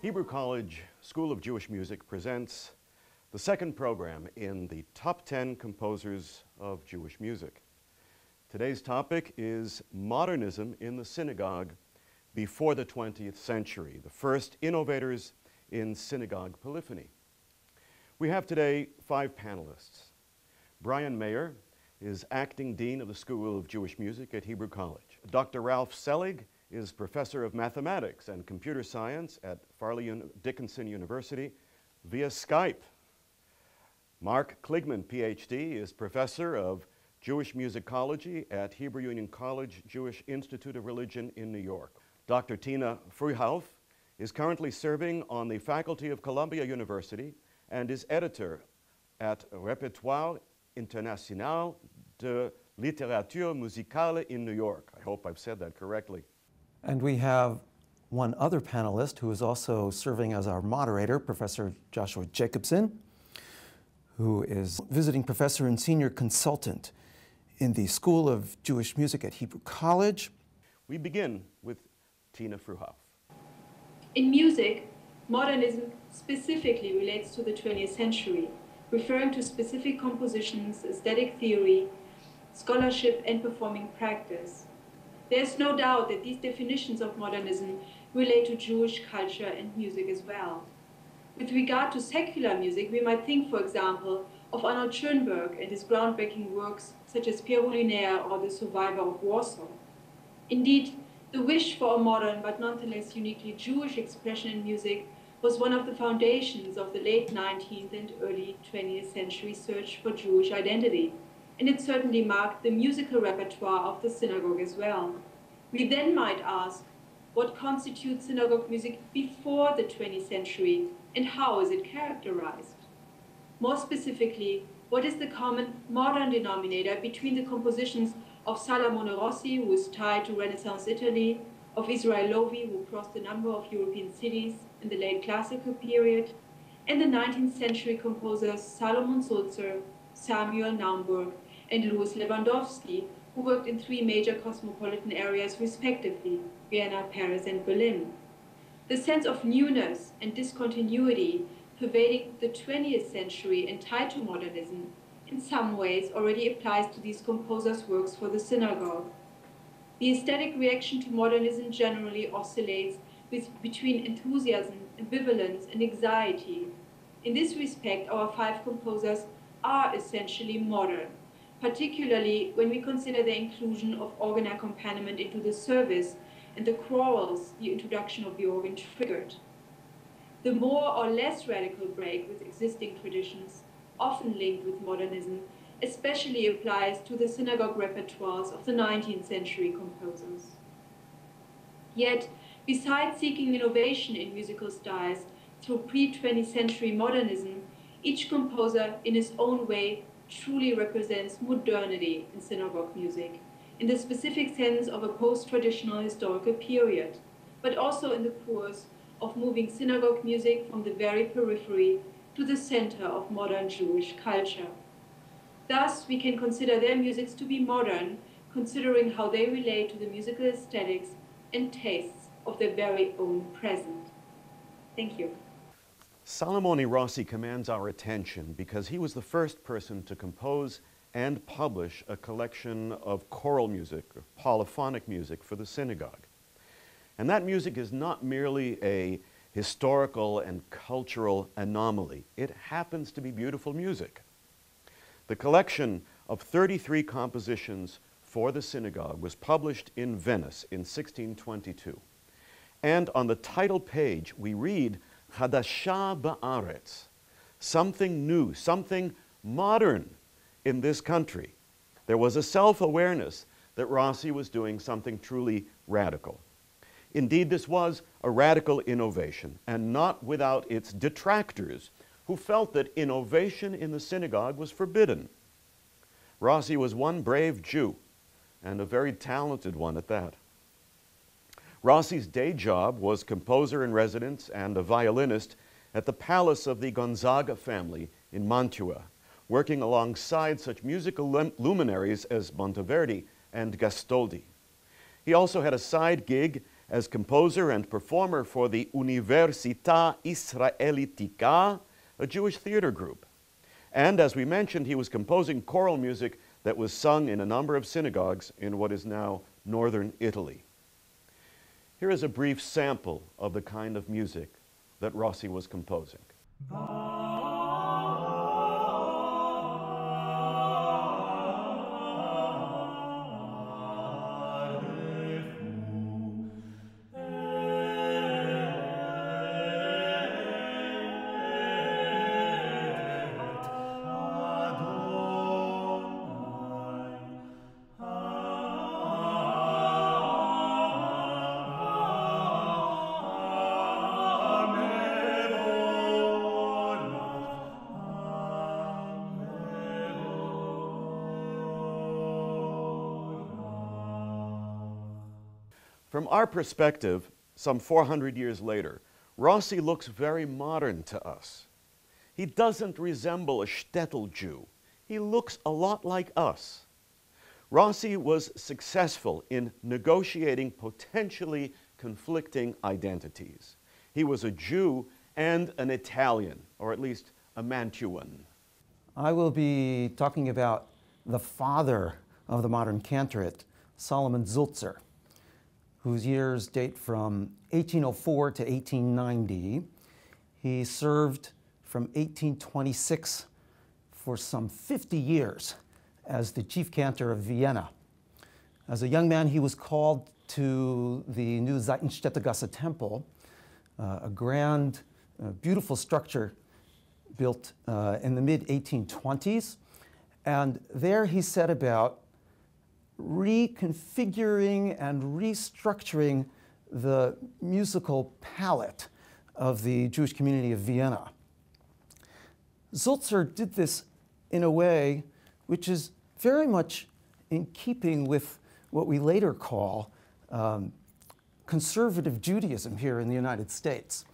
Hebrew College School of Jewish Music presents the second program in the Top 10 Composers of Jewish Music. Today's topic is Modernism in the Synagogue before the 20th century, the first innovators in synagogue polyphony. We have today 5 panelists. Brian Mayer is Acting Dean of the School of Jewish Music at Hebrew College. Dr. Ralph Selig is Professor of Mathematics and Computer Science at Farley Dickinson University via Skype. Mark Kligman, PhD, is Professor of Jewish Musicology at Hebrew Union College Jewish Institute of Religion in New York. Dr. Tina Fruhauf is currently serving on the faculty of Columbia University and is editor at Répertoire International de Littérature Musicale in New York. I hope I've said that correctly. And we have one other panelist who is also serving as our moderator, Professor Joshua Jacobson, who is visiting professor and senior consultant in the School of Jewish Music at Hebrew College. We begin with Tina Fruhauf. In music, modernism specifically relates to the 20th century, referring to specific compositions, aesthetic theory, scholarship, and performing practice. There is no doubt that these definitions of modernism relate to Jewish culture and music as well. With regard to secular music, we might think, for example, of Arnold Schoenberg and his groundbreaking works such as Pierrot Lunaire or The Survivor of Warsaw. Indeed, the wish for a modern but nonetheless uniquely Jewish expression in music was one of the foundations of the late 19th and early 20th century search for Jewish identity, and it certainly marked the musical repertoire of the synagogue as well. We then might ask, what constitutes synagogue music before the 20th century, and how is it characterized? More specifically, what is the common modern denominator between the compositions of Salomone Rossi, who is tied to Renaissance Italy, of Israel Loewy, who crossed a number of European cities in the late classical period, and the 19th century composers Salomon Sulzer, Samuel Naumburg, and Louis Lewandowski, who worked in 3 major cosmopolitan areas respectively, Vienna, Paris, and Berlin. The sense of newness and discontinuity pervading the 20th century and tied to modernism in some ways already applies to these composers' works for the synagogue. The aesthetic reaction to modernism generally oscillates between enthusiasm, ambivalence, and anxiety. In this respect, our 5 composers are essentially modern, particularly when we consider the inclusion of organ accompaniment into the service and the quarrels the introduction of the organ triggered. The more or less radical break with existing traditions, often linked with modernism, especially applies to the synagogue repertoires of the 19th century composers. Yet, besides seeking innovation in musical styles through pre-20th century modernism, each composer in his own way truly represents modernity in synagogue music, in the specific sense of a post-traditional historical period, but also in the course of moving synagogue music from the very periphery to the center of modern Jewish culture. Thus, we can consider their musics to be modern, considering how they relate to the musical aesthetics and tastes of their very own present. Thank you. Salomone Rossi commands our attention because he was the first person to compose and publish a collection of choral music, or polyphonic music for the synagogue. And that music is not merely a historical and cultural anomaly. It happens to be beautiful music. The collection of 33 compositions for the synagogue was published in Venice in 1622. And on the title page, we read, Hadashah Ba'aretz, something new, something modern in this country. There was a self-awareness that Rossi was doing something truly radical. Indeed, this was a radical innovation, and not without its detractors, who felt that innovation in the synagogue was forbidden. Rossi was one brave Jew, and a very talented one at that. Rossi's day job was composer in residence and a violinist at the palace of the Gonzaga family in Mantua, working alongside such musical luminaries as Monteverdi and Gastoldi. He also had a side gig as composer and performer for the Università Israelitica, a Jewish theater group. And as we mentioned, he was composing choral music that was sung in a number of synagogues in what is now northern Italy. Here is a brief sample of the kind of music that Rossi was composing. From our perspective, some 400 years later, Rossi looks very modern to us. He doesn't resemble a shtetl Jew. He looks a lot like us. Rossi was successful in negotiating potentially conflicting identities. He was a Jew and an Italian, or at least a Mantuan. I will be talking about the father of the modern cantorate, Solomon Zulzer, whose years date from 1804 to 1890. He served from 1826 for some 50 years as the chief cantor of Vienna. As a young man, he was called to the new Seitenstädter temple, a grand, beautiful structure built in the mid-1820s. And there he set about reconfiguring and restructuring the musical palette of the Jewish community of Vienna. Zulzer did this in a way which is very much in keeping with what we later call conservative Judaism here in the United States.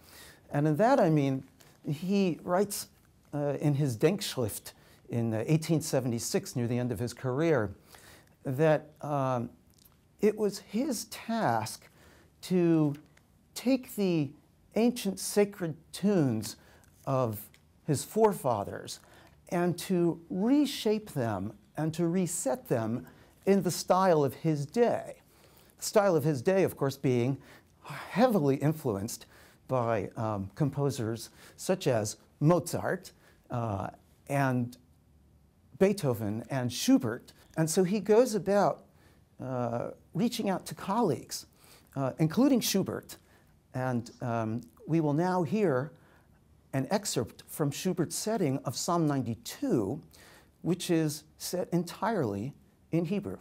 And in that I mean, he writes in his Denkschrift in 1876, near the end of his career, that it was his task to take the ancient sacred tunes of his forefathers and to reshape them and to reset them in the style of his day. The style of his day, of course, being heavily influenced by composers such as Mozart and Beethoven and Schubert. And so he goes about reaching out to colleagues, including Schubert. And we will now hear an excerpt from Schubert's setting of Psalm 92, which is set entirely in Hebrew.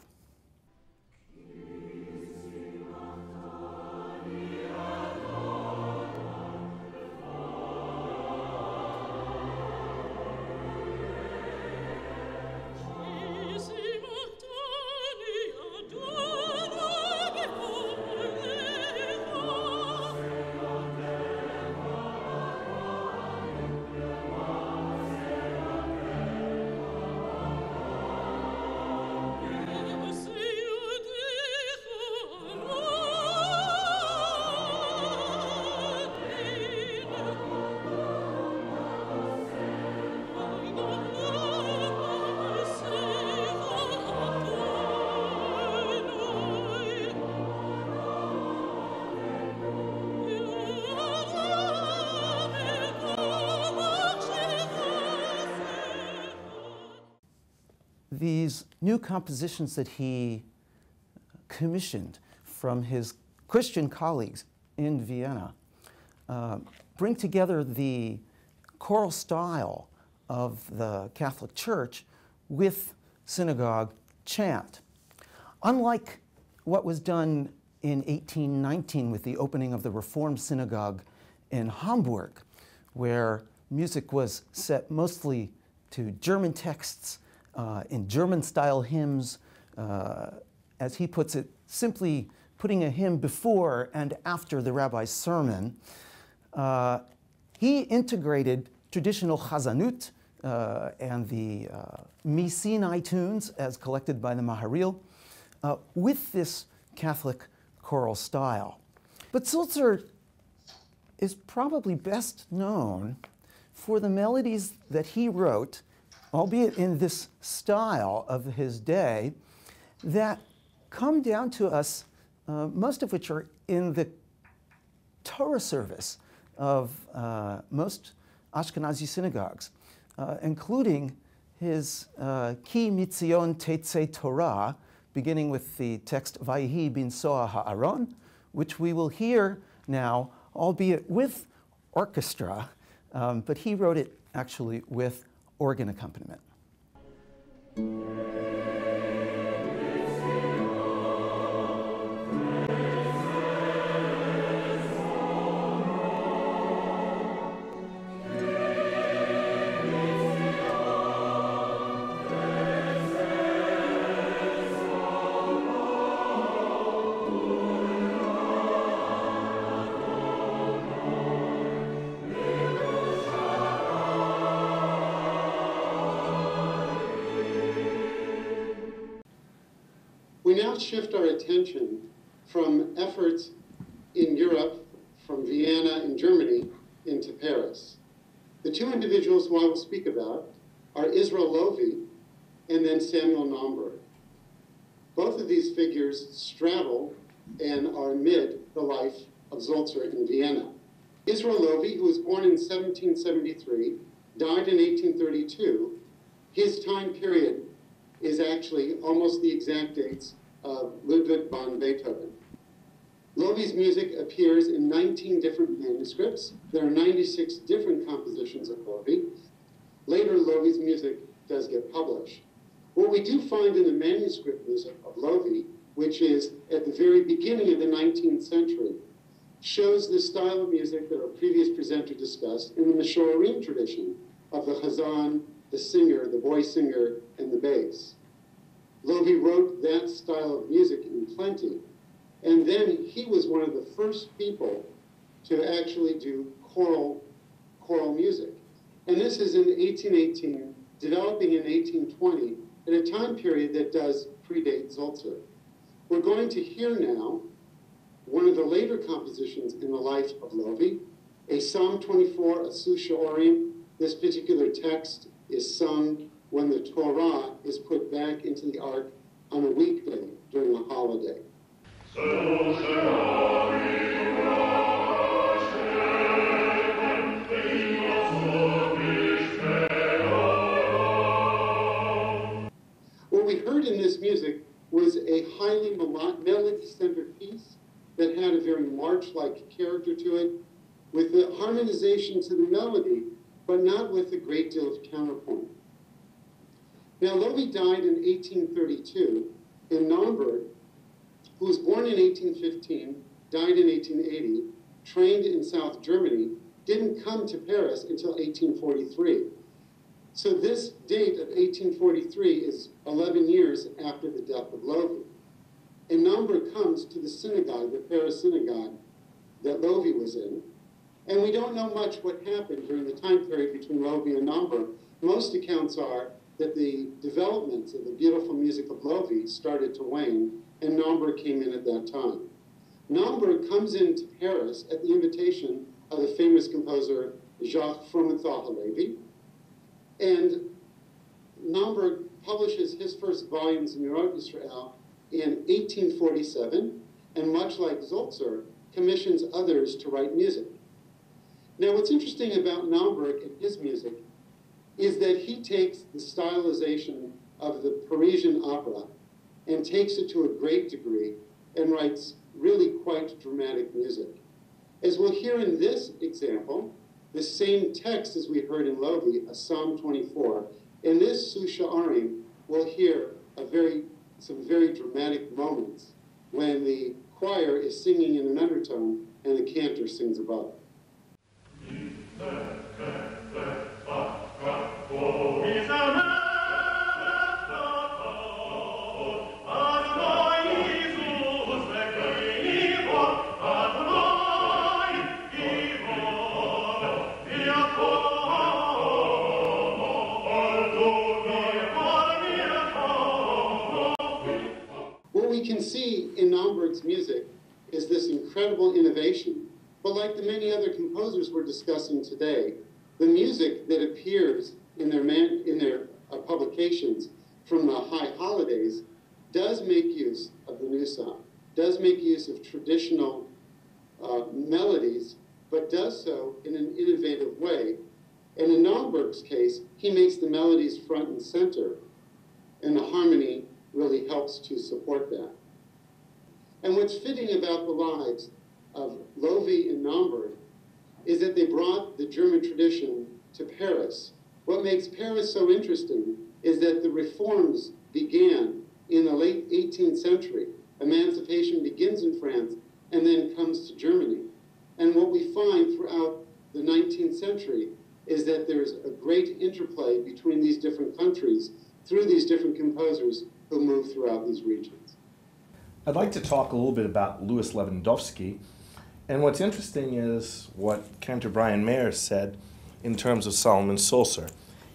These new compositions that he commissioned from his Christian colleagues in Vienna bring together the choral style of the Catholic Church with synagogue chant. Unlike what was done in 1819 with the opening of the Reformed Synagogue in Hamburg, where music was set mostly to German texts in German-style hymns, as he puts it, simply putting a hymn before and after the rabbi's sermon. He integrated traditional chazanut and the Misinai tunes as collected by the Maharil with this Catholic choral style. But Sulzer is probably best known for the melodies that he wrote, albeit in this style of his day, that come down to us, most of which are in the Torah service of most Ashkenazi synagogues, including his Ki Mitzion Tetzei Torah, beginning with the text Vayihi bin Soa Ha'aron, which we will hear now, albeit with orchestra, but he wrote it actually with organ accompaniment. We now shift our attention from efforts in Europe, from Vienna in Germany, into Paris. The two individuals who I will speak about are Israel Loewy and then Samuel Nomberg. Both of these figures straddle and are amid the life of Sulzer in Vienna. Israel Loewy, who was born in 1773, died in 1832. His time period is actually almost the exact dates of Ludwig van Beethoven. Loewy's music appears in 19 different manuscripts. There are 96 different compositions of Loewy. Later, Loewy's music does get published. What we do find in the manuscript music of Loewy, which is at the very beginning of the 19th century, shows the style of music that our previous presenter discussed in the Mishorim tradition of the chazan, the singer, the boy singer, and the bass. Loewy wrote that style of music in plenty, and then he was one of the first people to actually do choral music. And this is in 1818, developing in 1820, at a time period that does predate Sulzer. We're going to hear now one of the later compositions in the life of Loewy, a Psalm 24, a Susha-Orim. This particular text is sung when the Torah is put back into the Ark on a weekday during a holiday. What we heard in this music was a highly melody-centered piece that had a very march-like character to it, with the harmonization to the melody, but not with a great deal of counterpoint. Now, Loewy died in 1832, and Nomberg, who was born in 1815, died in 1880, trained in South Germany, didn't come to Paris until 1843. So this date of 1843 is 11 years after the death of Loewy. And Nomberg comes to the synagogue, the Paris synagogue that Loewy was in, and we don't know much what happened during the time period between Loewy and Nomberg. Most accounts are that the developments of the beautiful music of Loewy started to wane, and Nomberg came in at that time. Nomberg comes into Paris at the invitation of the famous composer Jacques Fromenthal Halevi, and Nomberg publishes his first volumes in Mirot Israel in 1847, and much like Sulzer, commissions others to write music. Now, what's interesting about Nomberg and his music is that he takes the stylization of the Parisian opera and takes it to a great degree and writes really quite dramatic music. As we'll hear in this example, the same text as we heard in Loewy, a Psalm 24, in this Susha-Arim, we'll hear some very dramatic moments when the choir is singing in an undertone and the cantor sings above. What we can see in Nomberg's music is this incredible incredible innovation. But like the many other composers we're discussing today, the music that appears in their publications from the high holidays does make use of the new song, does make use of traditional melodies, but does so in an innovative way. And in Naumburg's case, he makes the melodies front and center, and the harmony really helps to support that. And what's fitting about the lives of Loewe and Naumburg is that they brought the German tradition to Paris. What makes Paris so interesting is that the reforms began in the late 18th century. Emancipation begins in France and then comes to Germany. And what we find throughout the 19th century is that there's a great interplay between these different countries through these different composers who move throughout these regions. I'd like to talk a little bit about Louis Lewandowski. And what's interesting is what Cantor Brian Mayer said in terms of Solomon Sulzer.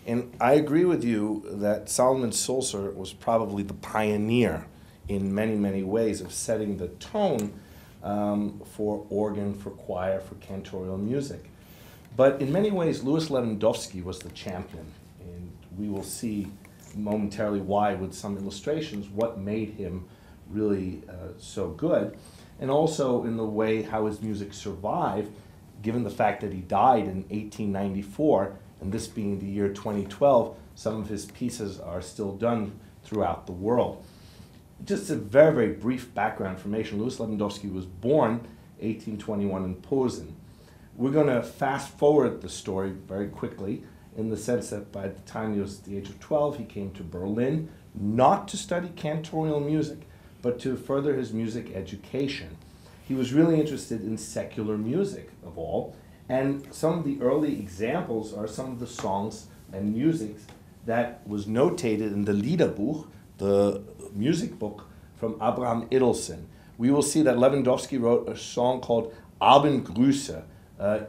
And I agree with you that Solomon Sulzer was probably the pioneer in many, many ways of setting the tone for organ, for choir, for cantorial music. But in many ways, Louis Lewandowski was the champion. And we will see momentarily why with some illustrations what made him really so good. And also in the way how his music survived, given the fact that he died in 1894, and this being the year 2012, some of his pieces are still done throughout the world. Just a very, very brief background information. Louis Lewandowski was born 1821 in Posen. We're going to fast forward the story very quickly in the sense that by the time he was at the age of 12, he came to Berlin, not to study cantorial music, but to further his music education. He was really interested in secular music, of all, and some of the early examples are some of the songs and music that was notated in the Liederbuch, the music book from Abraham Edelson. We will see that Lewandowski wrote a song called Abendgrüße,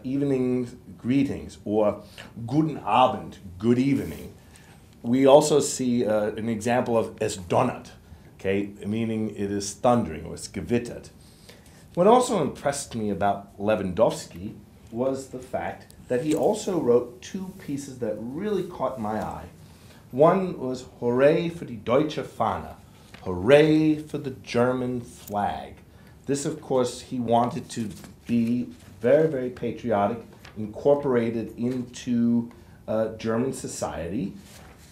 evening greetings, or Guten Abend, good evening. We also see an example of Es donnert, okay, meaning it is thundering or it's gewittert. What also impressed me about Lewandowski was the fact that he also wrote two pieces that really caught my eye. One was Hooray for die Deutsche Fahne, hooray for the German flag. This, of course, he wanted to be very, very patriotic, incorporated into German society.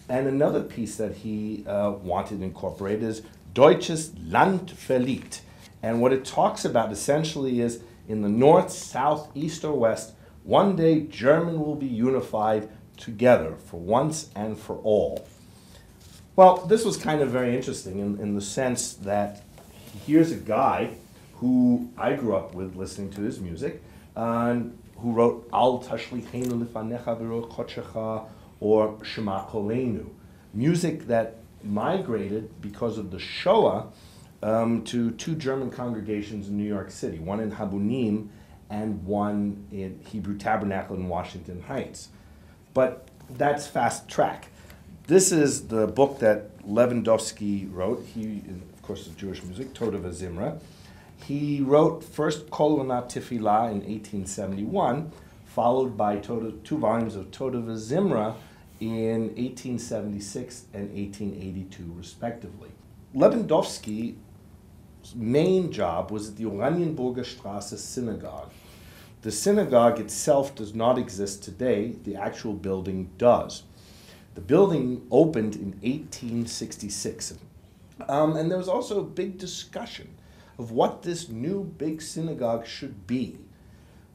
And another piece that he wanted incorporated is Deutsches Land verliebt. And what it talks about essentially is in the north, south, east, or west, one day German will be unified together for once and for all. Well, this was kind of very interesting in the sense that here's a guy who I grew up with listening to his music, and who wrote Al Tashlichenu Lifanecha V'Ruach Kodshecha or Shema Kolenu, music that migrated because of the Shoah to two German congregations in New York City, one in Habunim and one in Hebrew Tabernacle in Washington Heights. But that's fast track. This is the book that Lewandowski wrote. He, of course, is Jewish music, Toda V'Zimra. He wrote first Kol Una Tefillah in 1871, followed by two volumes of Toda V'Zimra in 1876 and 1882, respectively. Lewandowski's main job was at the Oranienburger Straße Synagogue. The synagogue itself does not exist today. The actual building does. The building opened in 1866. And there was also a big discussion of what this new big synagogue should be.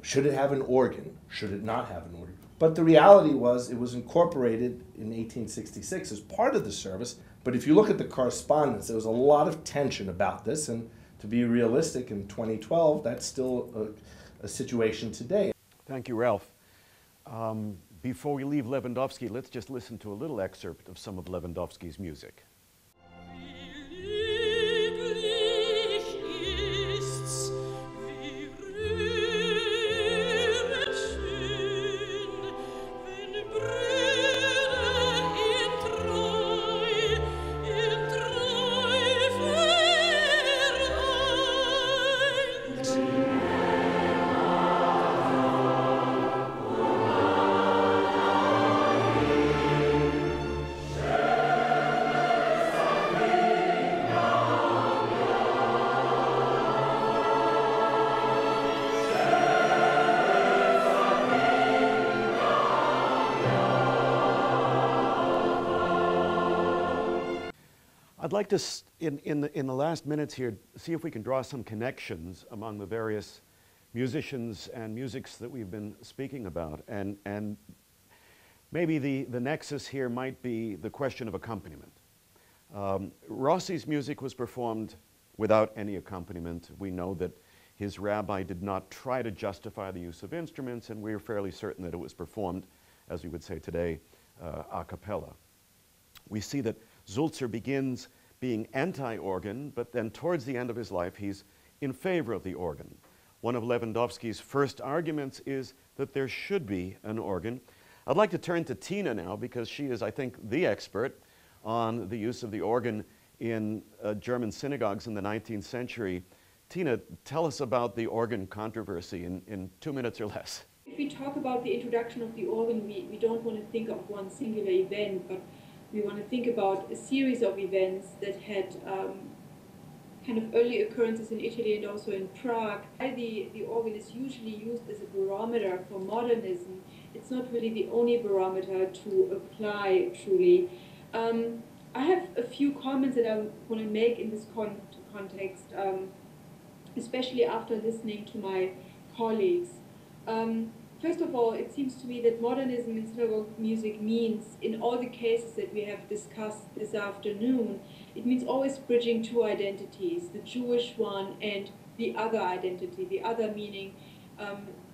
Should it have an organ? Should it not have an organ? But the reality was it was incorporated in 1866 as part of the service. But if you look at the correspondence, there was a lot of tension about this. And to be realistic, in 2012, that's still a situation today. Thank you, Ralph. Before we leave Lewandowski, let's just listen to a little excerpt of some of Lewandowski's music. like to, in the last minutes here, see if we can draw some connections among the various musicians and musics that we've been speaking about. And maybe the nexus here might be the question of accompaniment. Rossi's music was performed without any accompaniment. We know that his rabbi did not try to justify the use of instruments, and we're fairly certain that it was performed, as we would say today, a cappella. We see that Sulzer begins being anti-organ, but then towards the end of his life, he's in favor of the organ. One of Lewandowski's first arguments is that there should be an organ. I'd like to turn to Tina now, because she is, I think, the expert on the use of the organ in German synagogues in the 19th century. Tina, tell us about the organ controversy in 2 minutes or less. If we talk about the introduction of the organ, we don't want to think of one singular event, but we want to think about a series of events that had kind of early occurrences in Italy and also in Prague. The organ is usually used as a barometer for modernism. It's not really the only barometer to apply, truly. I have a few comments that I want to make in this context, especially after listening to my colleagues. First of all, it seems to me that modernism in synagogue music means, in all the cases that we have discussed this afternoon, it means always bridging two identities, the Jewish one and the other identity, the other meaning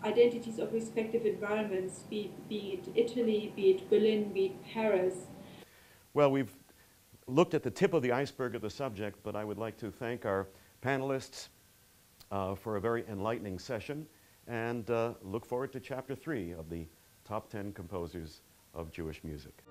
identities of respective environments, be it Italy, be it Berlin, be it Paris. Well, we've looked at the tip of the iceberg of the subject, but I would like to thank our panelists for a very enlightening session, and look forward to Chapter 3 of the Top 10 Composers of Jewish Music.